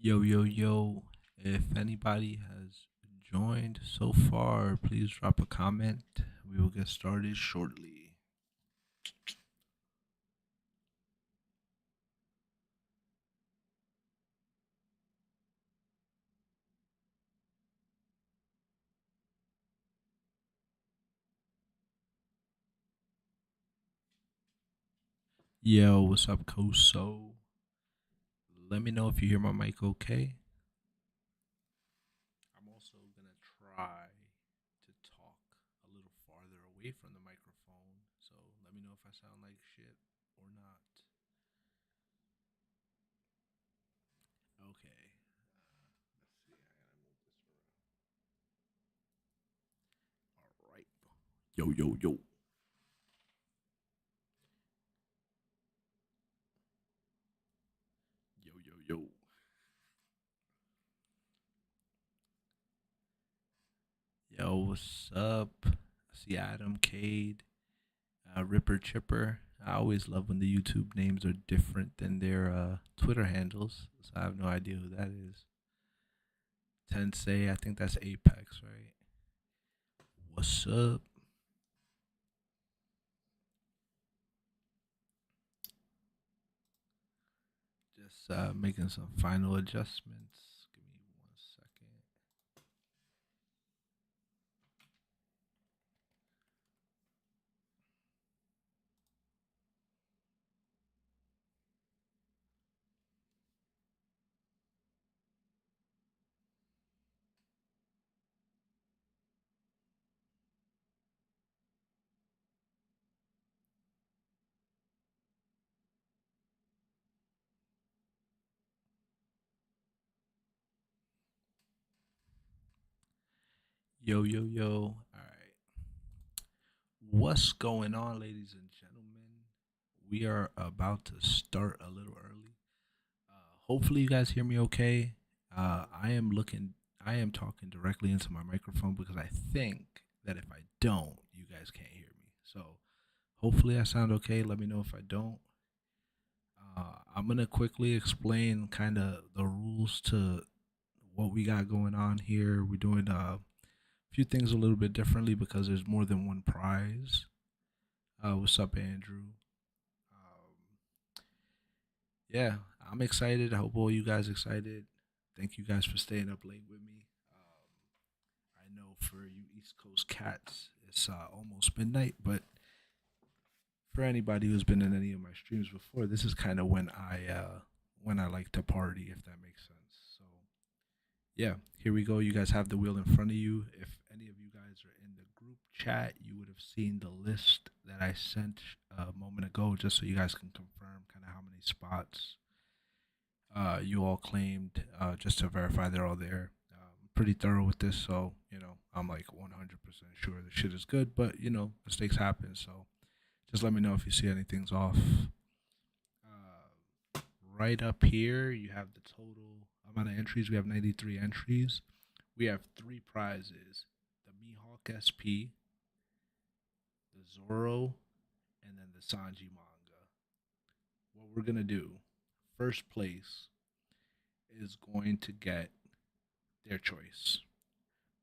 Yo, yo, yo. If anybody has joined so far, please drop a comment. We will get started shortly. Yo, what's up, Koso? Let me know if you hear my mic okay. I'm also going to try to talk a little farther away from the microphone. So let me know if I sound like shit or not. Okay. Let's see. I gotta move this around. All right. Yo, yo, yo. Yo, yo, yo. Yo, what's up? I see Adam, Cade, Ripper, Chipper. I always love when the YouTube names are different than their Twitter handles. So I have no idea who that is. Tensei, I think that's Apex, right? What's up? Just making some final adjustments. Give me 1 second. Yo, yo, yo. All right. What's going on, ladies and gentlemen? We are about to start a little early. Hopefully, you guys hear me okay. I am talking directly into my microphone because I think that if I don't, you guys can't hear me. So, hopefully, I sound okay. Let me know if I don't. I'm gonna quickly explain kind of the rules to what we got going on here. We're doing a few things a little bit differently because there's more than one prize. What's up, Andrew? Yeah, I'm excited. I hope all you guys excited. Thank you guys for staying up late with me. I know for you East Coast cats, it's almost midnight, but for anybody who's been in any of my streams before, this is kind of when I like to party, if that makes sense. So yeah, here we go. You guys have the wheel in front of you. If any of you guys are in the group chat, you would have seen the list that I sent a moment ago, just so you guys can confirm kind of how many spots you all claimed, just to verify they're all there. Pretty thorough with this, so I'm like 100% sure the shit is good. But mistakes happen, so just let me know if you see anything's off. Right up here, you have the total amount of entries. We have 93 entries. We have three prizes: the Mihawk SP, the Zoro, and then the Sanji manga. What we're gonna do, first place is going to get their choice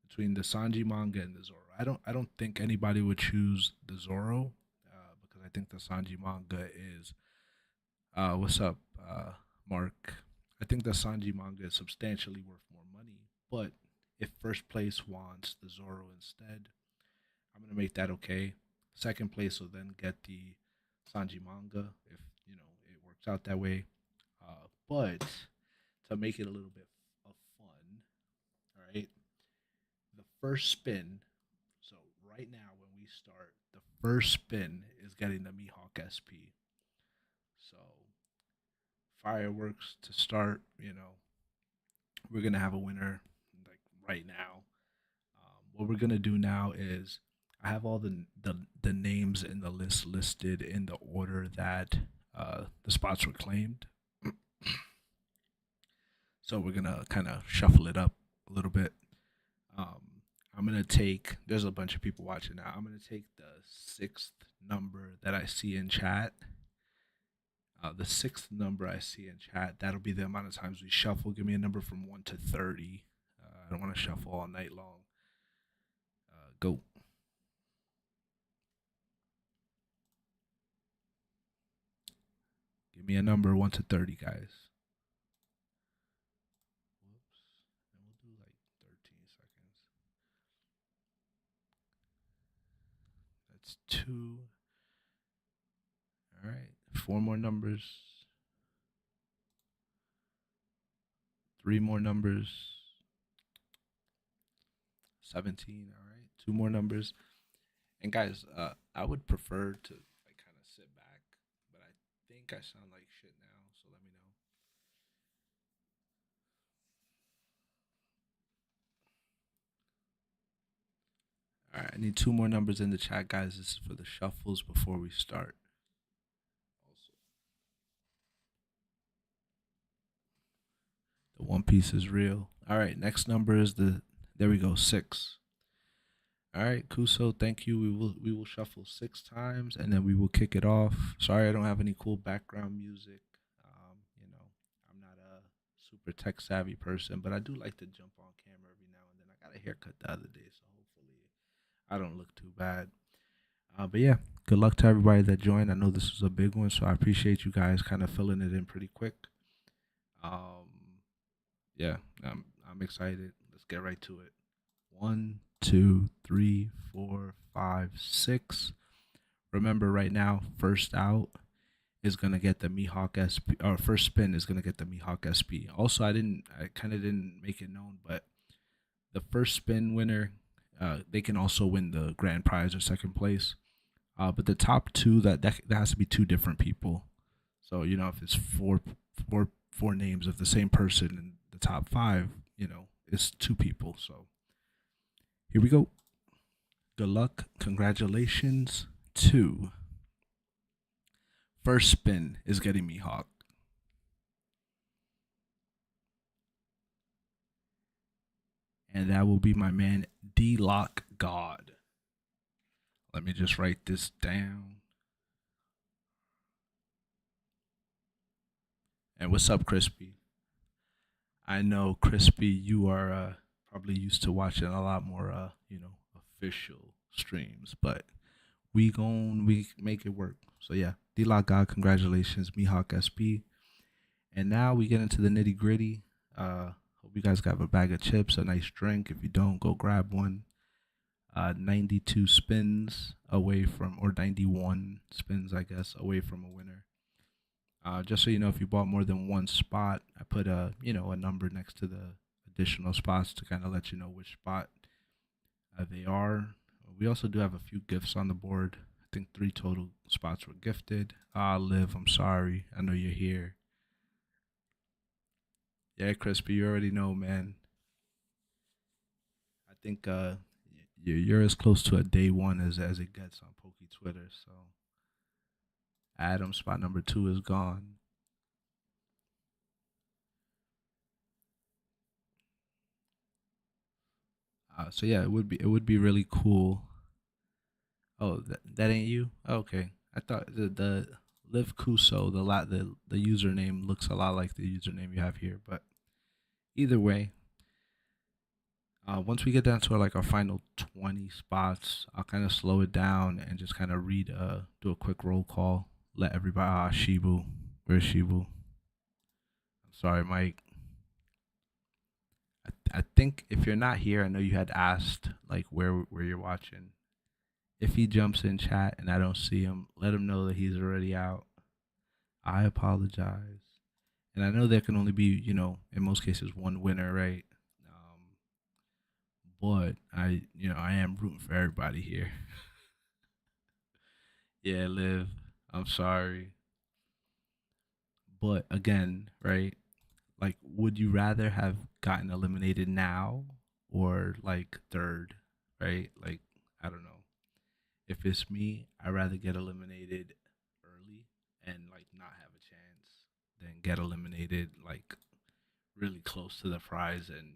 between the Sanji manga and the Zoro. I don't think anybody would choose the Zoro because I think the Sanji manga is what's up, Mark? I think the Sanji manga is substantially worth more money, but if first place wants the Zoro instead, I'm gonna make that okay. Second place will then get the Sanji manga if it works out that way. But to make it a little bit of fun, all right, the first spin. So right now, when we start, the first spin is getting the Mihawk SP. So fireworks to start. We're gonna have a winner like right now. What we're gonna do now is I have all the names in the list listed in the order that the spots were claimed. So we're gonna kind of shuffle it up a little bit. Um, I'm gonna take. There's a bunch of people watching now. I'm gonna take the sixth number that I see in chat. The sixth number I see in chat, that'll be the amount of times we shuffle. Give me a number from 1 to 30. I don't want to shuffle all night long. Go. Give me a number 1 to 30, guys. Whoops. And we'll do like 13 seconds. That's 2. All right. 4 more numbers. 3 more numbers. 17. All right. 2 more numbers. And guys, I would prefer to like kind of sit back, but I think I sound like shit now, so let me know. All right, I need 2 more numbers in the chat, guys. This is for the shuffles before we start. Also, the One Piece is real. All right, next number is there we go, 6. All right, Kuso, thank you. We will shuffle 6 times and then we will kick it off. Sorry, I don't have any cool background music. I'm not a super tech savvy person, but I do like to jump on camera every now and then. I got a haircut the other day, so hopefully I don't look too bad. But yeah, good luck to everybody that joined. I know this was a big one, so I appreciate you guys kind of filling it in pretty quick. Um, yeah, I'm excited. Let's get right to it. 1, 2, 3, 4, 5, 6. Remember, right now, first out is gonna get the Mihawk SP, or first spin is gonna get the Mihawk SP. Also, I kind of didn't make it known, but the first spin winner, they can also win the grand prize or second place. But the top two, that has to be 2 different people. So if it's four names of the same person in the top 5, it's 2 people. So here we go. Good luck. Congratulations. 2. First spin is getting Mihawk. And that will be my man D-Lock God. Let me just write this down. And what's up, Crispy? I know, Crispy, you are probably used to watching a lot more, official streams, but we make it work. So yeah, D-Lock God, congratulations, Mihawk SP. And now we get into the nitty gritty. Hope you guys got a bag of chips, a nice drink. If you don't, go grab one. 92 spins away from, or 91 spins, I guess, away from a winner. Just so you know, if you bought more than one spot, I put a number next to the additional spots to kind of let you know which spot they are. We also do have a few gifts on the board. I think 3 total spots were gifted. Liv, I'm sorry. I know you're here. Yeah, Crispy, you already know, man. I think you're as close to a day one as it gets on Pokey Twitter. So Adam, spot number 2 is gone. So yeah, it would be really cool. Oh, that ain't you? Okay, I thought the Liv Kuso, the username looks a lot like the username you have here, but either way, once we get down to like our final 20 spots, I'll kind of slow it down and just kind of do a quick roll call. Let everybody, Shibu, where's Shibu? I'm sorry, Mike. I think if you're not here, I know you had asked like where you're watching. If he jumps in chat and I don't see him, let him know that he's already out. I apologize. And I know there can only be, in most cases, one winner, right? But I am rooting for everybody here. Yeah, Liv, I'm sorry. But again, right? Like, would you rather have gotten eliminated now or like third, right? Like, I don't know. If it's me, I'd rather get eliminated early and like not have a chance than get eliminated like really close to the prize and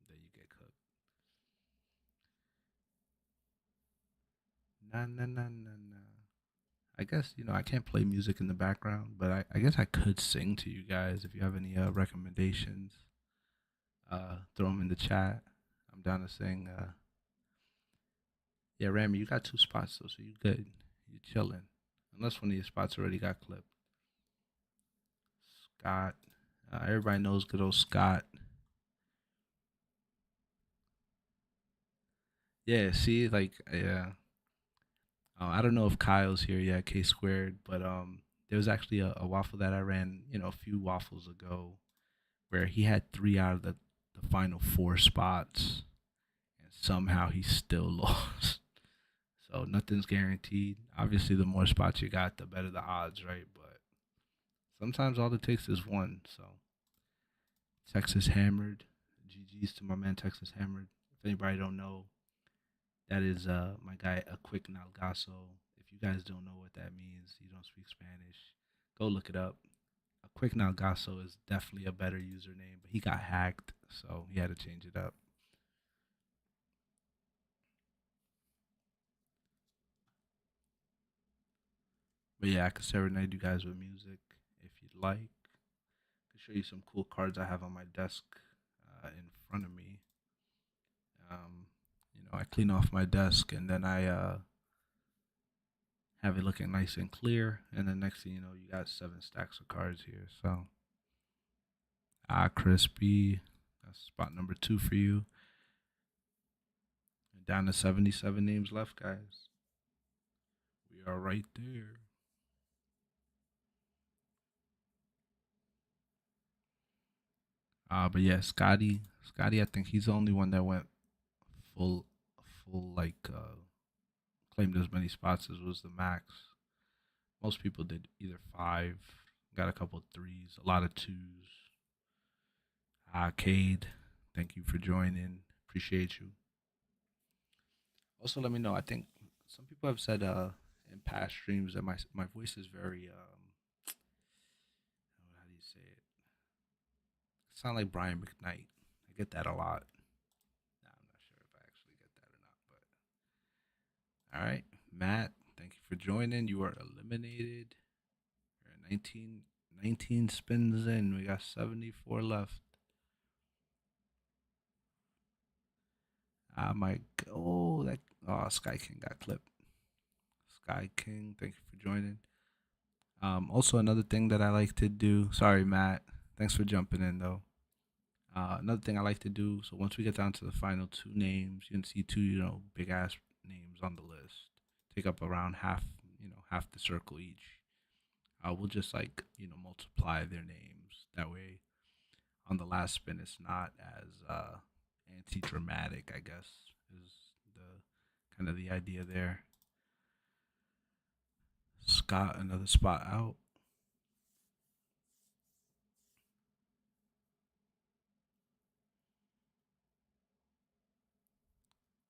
then you get cooked. Nah, nah, nah, nah, nah. I guess I can't play music in the background, but I guess I could sing to you guys if you have any recommendations. Throw them in the chat. I'm down to sing. Yeah, Rami, you got two spots though, so you good. You chilling. Unless one of your spots already got clipped. Scott. Everybody knows good old Scott. Yeah, see, like, yeah. I don't know if Kyle's here yet, K squared, but there was actually a waffle that I ran, a few waffles ago, where he had three out of the final four spots, and somehow he still lost. So nothing's guaranteed. Obviously, the more spots you got, the better the odds, right? But sometimes all it takes is one. So Texas Hammered, GG's to my man Texas Hammered. If anybody don't know, that is my guy A Quick Nalgaso. If you guys don't know what that means, you don't speak Spanish, go look it up. A Quick Nalgaso is definitely a better username, but he got hacked, so he had to change it up. But yeah, I could serenade you guys with music if you'd like. I could show you some cool cards I have on my desk in front of me. Um, I clean off my desk and then I have it looking nice and clear. And then next thing you know, you got 7 stacks of cards here. So, crispy. That's spot number 2 for you. And down to 77 names left, guys. We are right there. But yeah, Scotty, I think he's the only one that went full, full like claimed as many spots as was the max. Most people did either 5, got a couple threes, a lot of twos. Cade, thank you for joining. Appreciate you. Also, let me know. I think some people have said in past streams that my voice is very how do you say it? Sound like Brian McKnight. I get that a lot. Nah, I'm not sure if I actually get that or not, but all right, Matt, thank you for joining. You are eliminated. You're at 19 spins in. We got 74 left. My Sky King got clipped. Sky King, thank you for joining. Also another thing that I like to do. Sorry, Matt. Thanks for jumping in though. Another thing I like to do. So once we get down to the final 2 names, you can see 2, big ass names on the list. Take up around half the circle each. We'll just like multiply their names. That way, on the last spin, it's not as anti-dramatic. I guess is the kind of the idea there. Scott, another spot out.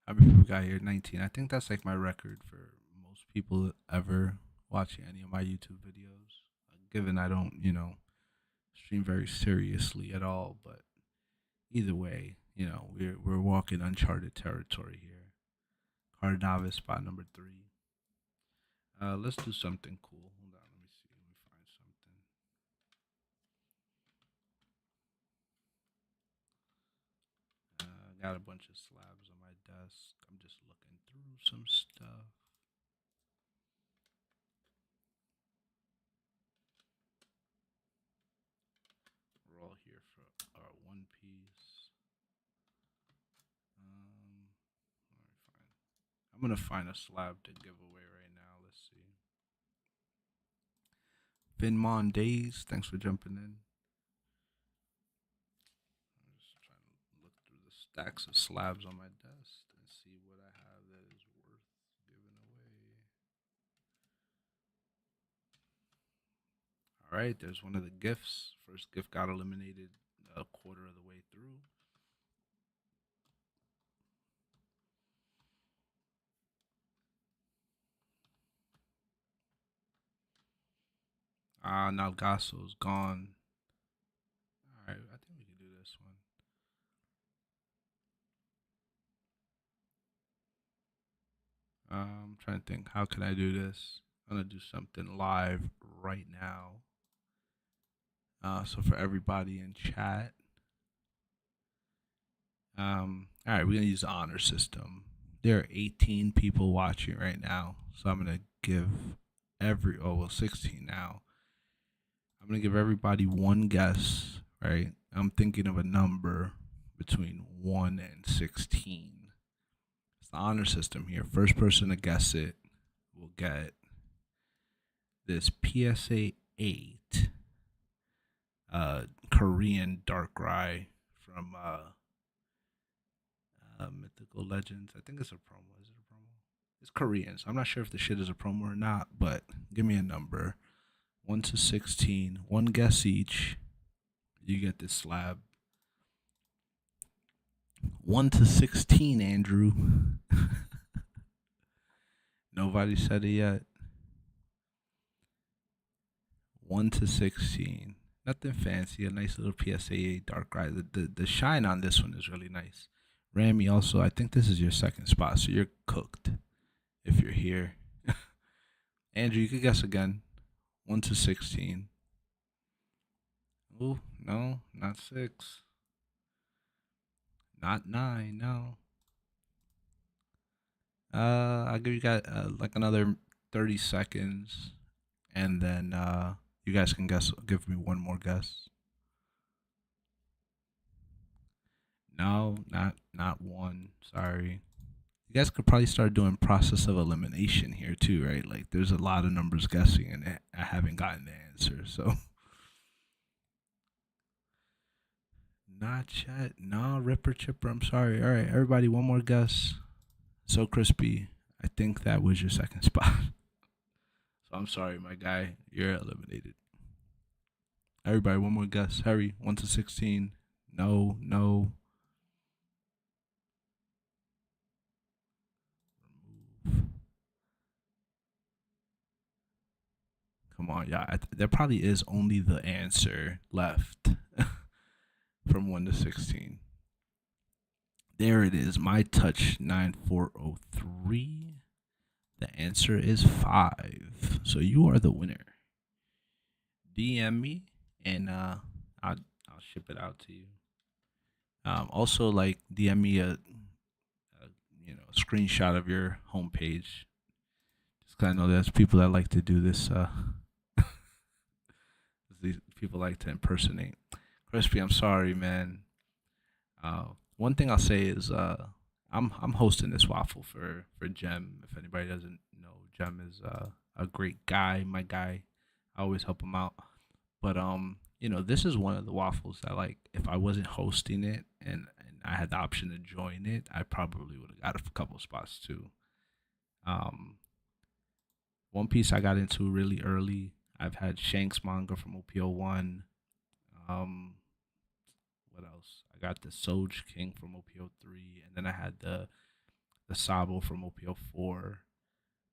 How many people got here? 19. I think that's like my record for most people ever watching any of my YouTube videos. Given I don't, stream very seriously at all, but either way, we're walking uncharted territory here. Card novice spot number 3. Let's do something cool. Hold on, let me see. Let me find something. Got a bunch of slabs on my desk. I'm just looking through some stuff. We're all here for our One Piece. Let me find. I'm gonna find a slab to give away right now. Let's see. Finmon Days, thanks for jumping in. I'm just trying to look through the stacks of slabs on my desk and see what I have that is worth giving away. All right, there's one of the gifts. First gift got eliminated a quarter of the way through. Nalgaso's gone. All right, I think we can do this one. I'm trying to think. How can I do this? I'm gonna do something live right now. So for everybody in chat, all right, we're gonna use the honor system. There are 18 people watching right now, so I'm gonna give 16 now. I'm gonna give everybody one guess, right? I'm thinking of a number between 1 and 16. It's the honor system here. First person to guess it will get this PSA 8 Korean dark rye from Mythical Legends. I think it's a promo. Is it a promo? It's Korean, so I'm not sure if the shit is a promo or not, but give me a number. 1 to 16. One guess each. You get this slab. 1 to 16, Andrew. Nobody said it yet. 1 to 16. Nothing fancy. A nice little PSA dark rye. The shine on this one is really nice. Rami, also, I think this is your second spot, so you're cooked if you're here. Andrew, you could guess again. 1 to 16. Oh, no, not 6. Not 9, no. I'll give you guys like another 30 seconds, and then you guys can guess. Give me one more guess. No, not 1. Sorry. You guys could probably start doing process of elimination here too, right? Like there's a lot of numbers guessing, and I haven't gotten the answer, so. Not yet. No, Ripper Chipper. I'm sorry. All right, everybody, one more guess. So crispy. I think that was your second spot. So I'm sorry, my guy. You're eliminated. Everybody, one more guess. Hurry. 1 to 16. No, no. Remove. Come on, yeah. There probably is only the answer left from 1 to 16. There it is. My touch 9403. The answer is 5. So you are the winner. DM me and I'll ship it out to you. Also, like DM me a screenshot of your homepage. Just kind of know there's people that like to do this. These people like to impersonate. Crispy, I'm sorry, man. One thing I'll say is I'm hosting this waffle for Jem. If anybody doesn't know, Jem is a great guy. My guy, I always help him out. But this is one of the waffles that like if I wasn't hosting it and I had the option to join it, I probably would have got a couple spots too. Um, One Piece I got into really early. I've had Shanks manga from OPO1. Um, what else? I got the Soj King from OPO3, and then I had the Sabo from OPO4.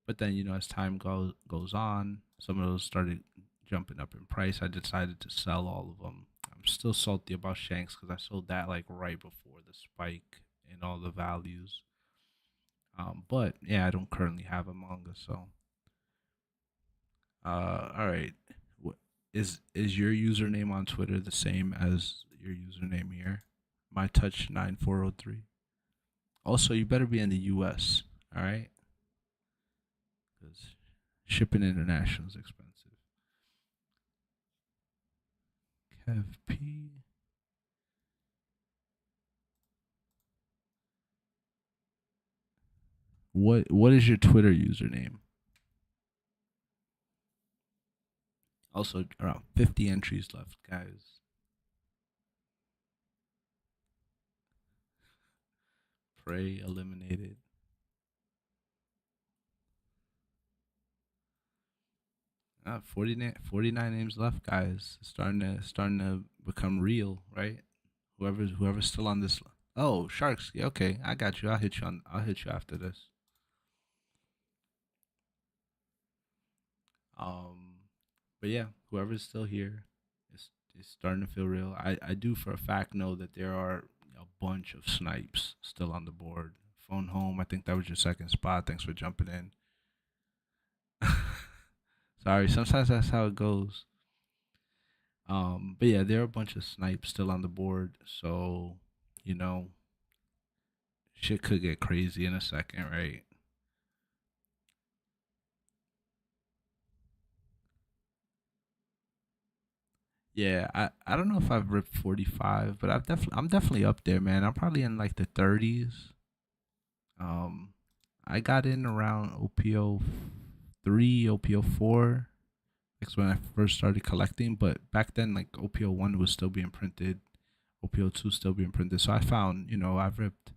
But then as time goes on, some of those started jumping up in price. I decided to sell all of them. I'm still salty about Shanks because I sold that like right before the spike in all the values. But yeah, I don't currently have a manga, so all right. Is your username on Twitter the same as your username here? My touch 9403. Also, you better be in the U.S. All right, because shipping international is expensive. Kev P. What is your Twitter username? Also, around 50 entries left, guys. Prey eliminated. 49 names left, guys. Starting to become real, right? Whoever's still on this. Oh, sharks. Yeah, okay, I got you. I'll hit you after this. Um, but yeah, whoever's still here is starting to feel real. I do for a fact know that there are a bunch of snipes still on the board. Phone home. I think that was your second spot. Thanks for jumping in. Sorry, sometimes that's how it goes. But yeah, there are a bunch of snipes still on the board, so you know, shit could get crazy in a second, right? Yeah, I don't know if I've ripped 45, but I'm definitely up there, man. I'm probably in like the 30s. Um, I got in around OPO 3, OPO 4. That's when I first started collecting, but back then like OPO 1 was still being printed, OPO 2 still being printed. So I found, I've ripped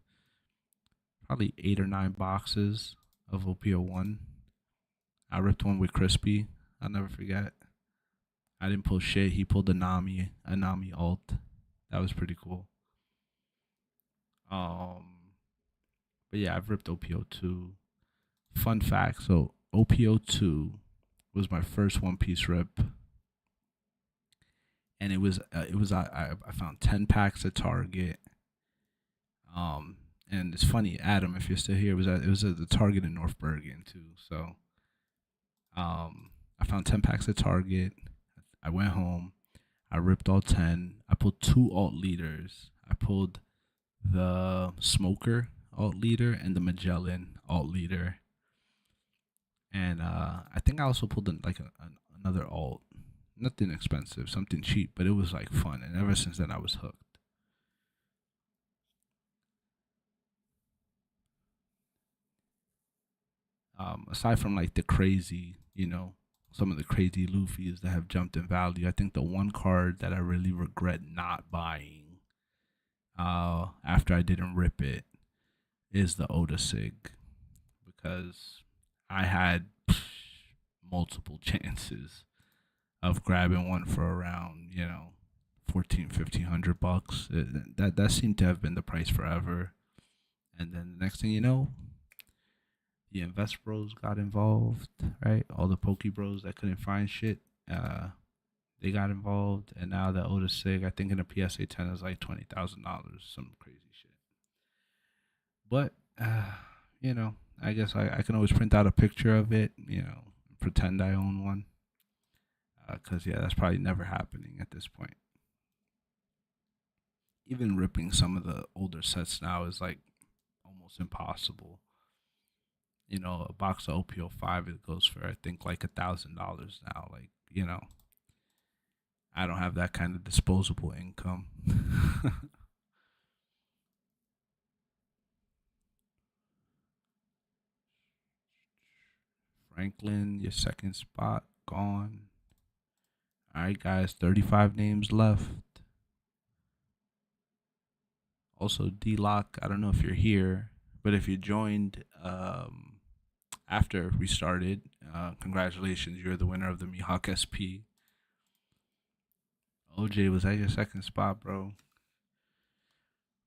probably 8 or 9 boxes of OPO 1. I ripped one with Crispy. I'll never forget. I didn't pull shit. He pulled a Nami alt. That was pretty cool. Um, but yeah, I've ripped OPO 2. Fun fact: so OPO 2 was my first One Piece rip, and I found 10 packs at Target. Um, and it's funny, Adam, if you're still here, it was at the Target in North Bergen too. So I found 10 packs at Target. I went home. I ripped all 10. I pulled two alt leaders. I pulled the Smoker alt leader and the Magellan alt leader. And I think I also pulled another alt. Nothing expensive, something cheap, but it was like fun. And ever since then, I was hooked. Aside from like the crazy, some of the crazy Luffy's that have jumped in value, I think the one card that I really regret not buying after I didn't rip it is the Oda Sig, because I had multiple chances of grabbing one for around 14, 1500 bucks. That seemed to have been the price forever. And then the next thing you know, the Invest Bros got involved, right? All the Poke Bros that couldn't find shit, uh, they got involved, and now the Otis Sig, I think in a PSA 10 is like $20,000, some crazy shit. But you know, I guess I can always print out a picture of it, pretend I own one, because yeah, that's probably never happening at this point. Even ripping some of the older sets now is like almost impossible. A box of OPO 5, it goes for I think like $1,000 now. Like, I don't have that kind of disposable income. Franklin, your second spot gone. All right, guys, 35 names left. Also, D Lock, I don't know if you're here, but if you joined after we started, congratulations, you're the winner of the Mihawk SP. OJ, was that your second spot, bro?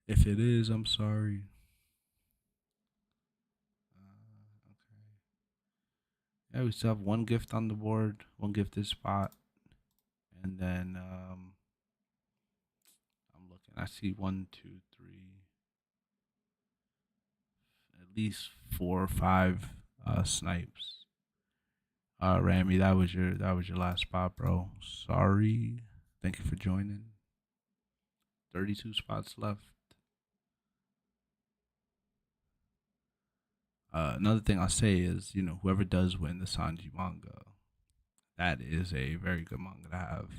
If it is, I'm sorry. Okay. Yeah, we still have one gift on the board, one gifted spot, and then I'm looking. I see one, two, three, at least 4 or 5 snipes. Rami, that was your last spot, bro. Sorry. Thank you for joining. 32 spots left. Another thing I'll say is, whoever does win the Sanji manga, that is a very good manga to have,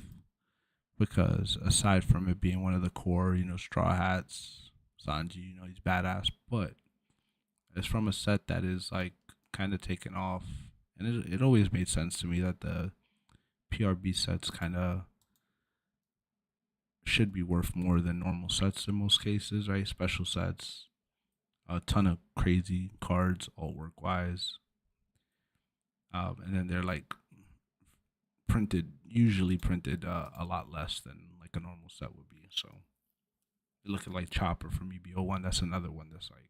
because aside from it being one of the core, Straw Hats, Sanji, he's badass, but it's from a set that is like kind of taken off, and it always made sense to me that the PRB sets kind of should be worth more than normal sets in most cases, right? Special sets, a ton of crazy cards, all work wise, and then they're like usually printed a lot less than like a normal set would be. So you look at like Chopper from EBO 1. That's another one that's like,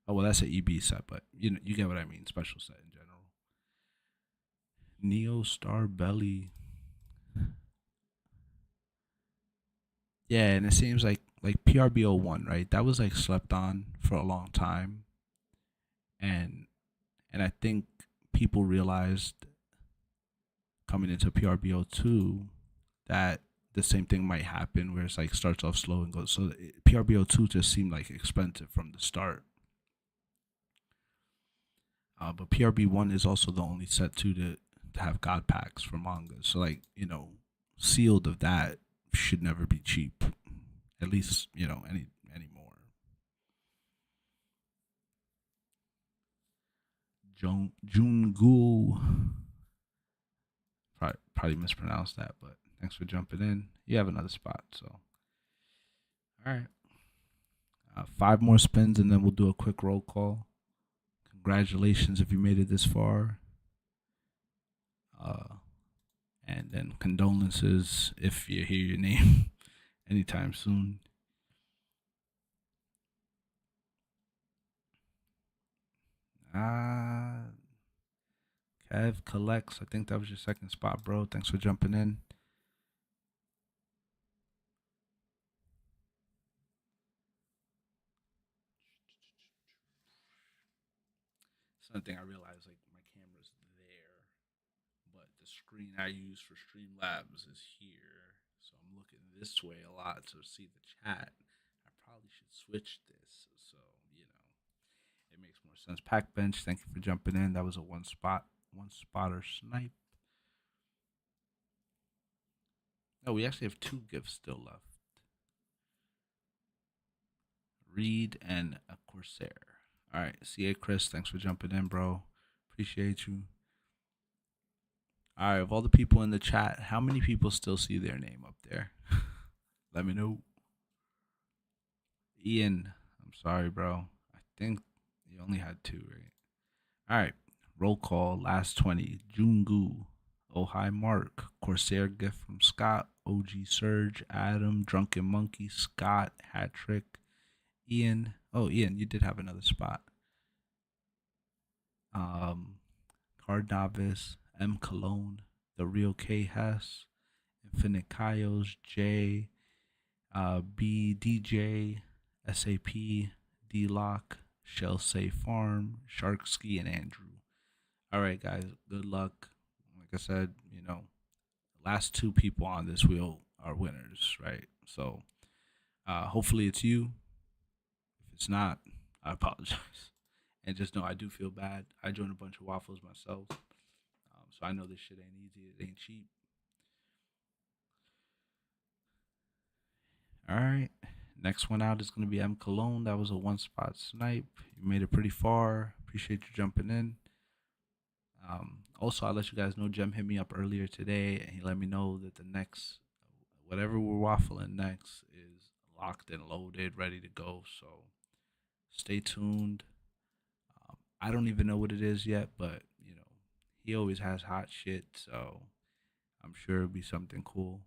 oh well, that's an EB set, but you get what I mean. Special set in general. Neo Star Belly. Yeah, and it seems like PRBO 1, right? That was like slept on for a long time, and and I think people realized coming into PRBO2 that the same thing might happen where it's like starts off slow and goes. So PRBO2 just seemed like expensive from the start. But PRB1 is also the only set to have God packs for mangas. So like, sealed of that should never be cheap. At least, anymore. Jungu. Probably mispronounced that, but thanks for jumping in. You have another spot, so all right. 5 more spins, and then we'll do a quick roll call. Congratulations if you made it this far. And then condolences if you hear your name anytime soon. Kev collects. I think that was your second spot, bro. Thanks for jumping in. Another thing I realized, like my camera's there, but the screen I use for Streamlabs is here. So I'm looking this way a lot to see the chat. I probably should switch this. So, it makes more sense. Pack Bench, thank you for jumping in. That was a one spotter snipe. Oh, we actually have 2 gifts still left. Reed and a Corsair. All right, CA Chris, thanks for jumping in, bro. Appreciate you. All right, of all the people in the chat, how many people still see their name up there? Let me know. Ian, I'm sorry, bro. I think you only had 2, right? All right, roll call. Last 20. Jungu, Oh Hi Mark, Corsair gift from Scott, OG Surge, Adam, Drunken Monkey, Scott, Hat Trick, Ian. Oh, Ian, you did have another spot. Card Novice, M Cologne, The Real K Hess, Infinite Kaios, J, B DJ, SAP, D Lock, Shell Safe Farm, Sharkski, and Andrew. All right, guys, good luck. Like I said, last 2 people on this wheel are winners, right? So hopefully it's you. If it's not, I apologize. And just know I do feel bad. I joined a bunch of waffles myself. So I know this shit ain't easy. It ain't cheap. All right. Next one out is going to be M Cologne. That was a 1-spot snipe. You made it pretty far. Appreciate you jumping in. Also, I'll let you guys know Jem hit me up earlier today and he let me know that the next, whatever we're waffling next, is locked and loaded, ready to go. So stay tuned. I don't even know what it is yet, but he always has hot shit, so I'm sure it'll be something cool.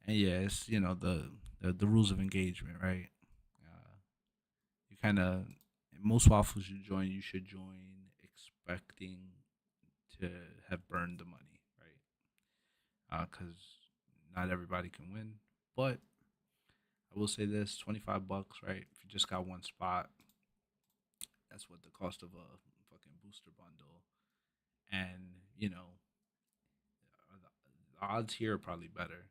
And yeah, it's the rules of engagement, right? You kind of most waffles you should join expecting to have burned the money, right? Because not everybody can win, but I will say this: $25, right? If you just got one spot, that's what the cost of a fucking booster bundle, and the odds here are probably better,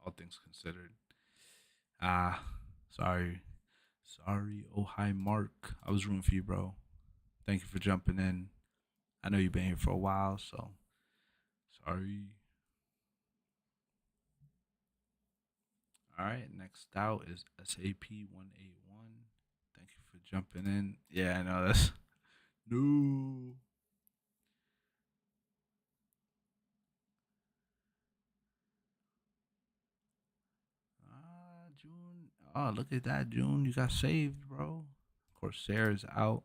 all things considered. Ah, sorry. Oh hi Mark. I was rooting for you, bro. Thank you for jumping in. I know you've been here for a while, so sorry. All right, next out is SAP 181. Thank you for jumping in. Yeah, I know that's no. June. Oh, look at that, June. You got saved, bro. Corsair is out.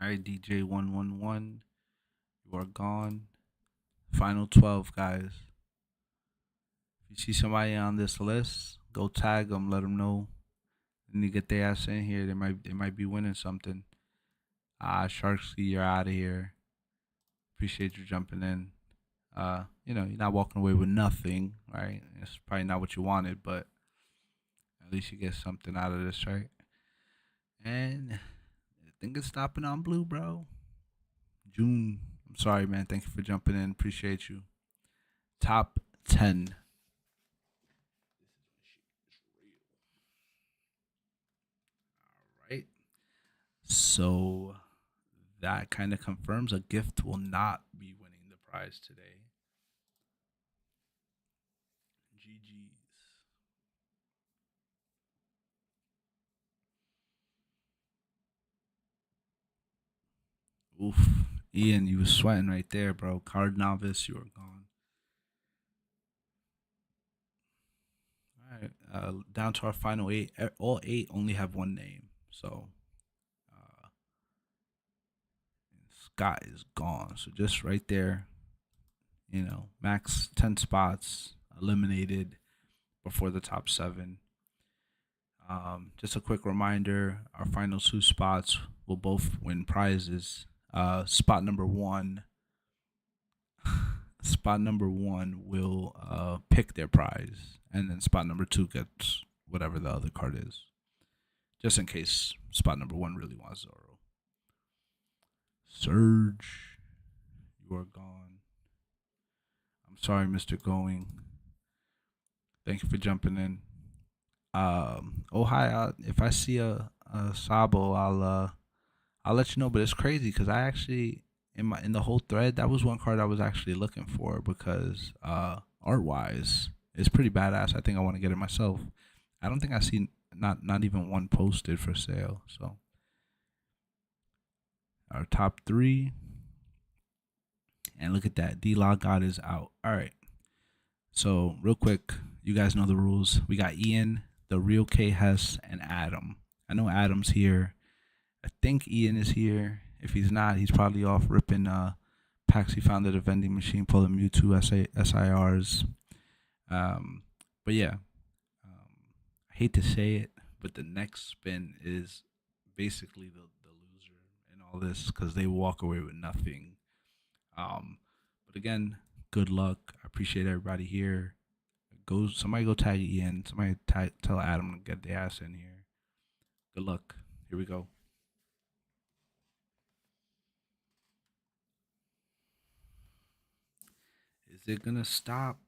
All right, DJ111. You are gone. Final 12, guys. If you see somebody on this list, go tag them. Let them know. They need to get their ass in here. They might be winning something. Sharksky, you're out of here. Appreciate you jumping in. You're not walking away with nothing, right? It's probably not what you wanted, but at least you get something out of this, right? And I think it's stopping on blue, bro. June. I'm sorry, man. Thank you for jumping in. Appreciate you. Top 10. Right. So that kind of confirms a gift will not be winning the prize today. GG's. Oof. Ian, you was sweating right there, bro. Card novice, you were gone. All right. Down to our final eight. All eight only have one name. So uh, Scott is gone. So just right there, max 10 spots eliminated before the top seven. Just a quick reminder, our final two spots will both win prizes. Spot number one, spot number one will pick their prize, and then spot number two gets whatever the other card is. Just in case spot number one really wants Zoro. Surge, you are gone. I'm sorry, Mr. Going. Thank you for jumping in. Oh hi. If I see a Sabo, I'll let you know. But it's crazy because I actually in the whole thread that was one card I was actually looking for because art wise it's pretty badass. I think I want to get it myself. I don't think I see not even one posted for sale. So our top three, and look at that, D Log God is out. All right. So real quick, you guys know the rules. We got Ian, the real K Hess, and Adam. I know Adam's here. I think Ian is here. If he's not, he's probably off ripping packs he found at a vending machine, pulling Mewtwo SIRs. But yeah, I hate to say it, but the next spin is basically the loser in all this because they walk away with nothing. But again, good luck. I appreciate everybody here. Somebody go tag Ian. Somebody tell Adam to get the ass in here. Good luck. Here we go. Is it gonna stop?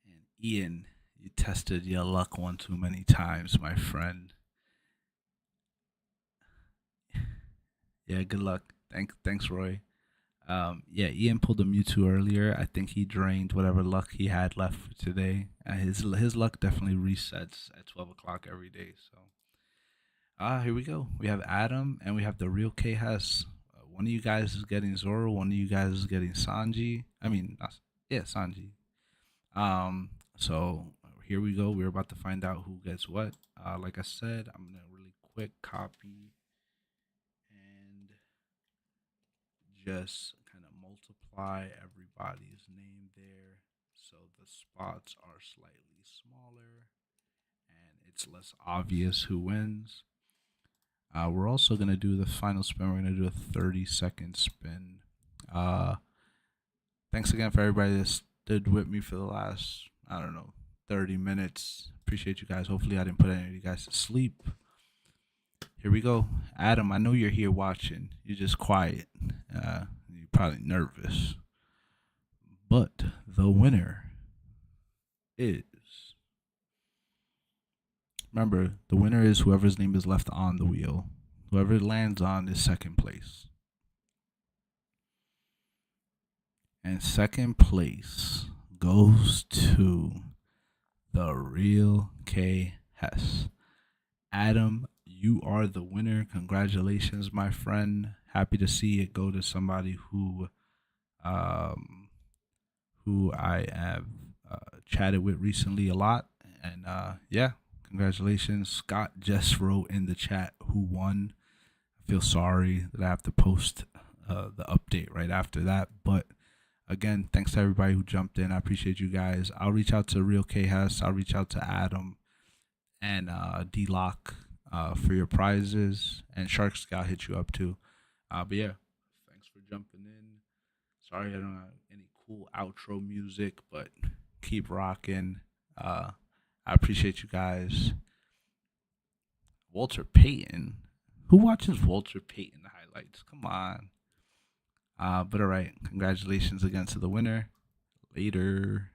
And Ian, you tested your luck one too many times, my friend. Yeah, good luck. Thanks, Roy. Yeah, Ian pulled a Mewtwo earlier. I think he drained whatever luck he had left for today. His luck definitely resets at 12 o'clock every day. So, here we go. We have Adam and we have the real K Hess. One of you guys is getting Zoro. One of you guys is getting Sanji. I mean, yeah, Sanji. So here we go. We're about to find out who gets what. Like I said, I'm gonna really quick copy and just kind of multiply everybody's name there so the spots are slightly smaller and it's less obvious who wins. We're also going to do the final spin. We're going to do a 30-second spin. Uh, Thanks again for everybody that stood with me for the last, I don't know, 30 minutes. Appreciate you guys. Hopefully, I didn't put any of you guys to sleep. Here we go. Adam, I know you're here watching. You're just quiet. You're probably nervous. But the winner is. Remember, the winner is whoever's name is left on the wheel. Whoever it lands on is second place. And second place goes to the real K Hess. Adam, you are the winner. Congratulations, my friend. Happy to see it go to somebody um, who I have chatted with recently a lot. And yeah, congratulations. Scott just wrote in the chat who won. I feel sorry that I have to post the update right after that. But again, thanks to everybody who jumped in. I appreciate you guys. I'll reach out to Real K Hess. I'll reach out to Adam and D Lock for your prizes. And Shark Scout hit you up too. But yeah, thanks for jumping in. Sorry I don't have any cool outro music, but keep rocking. I appreciate you guys. Walter Payton. Who watches Walter Payton highlights? Come on. But all right. Congratulations again to the winner. Later.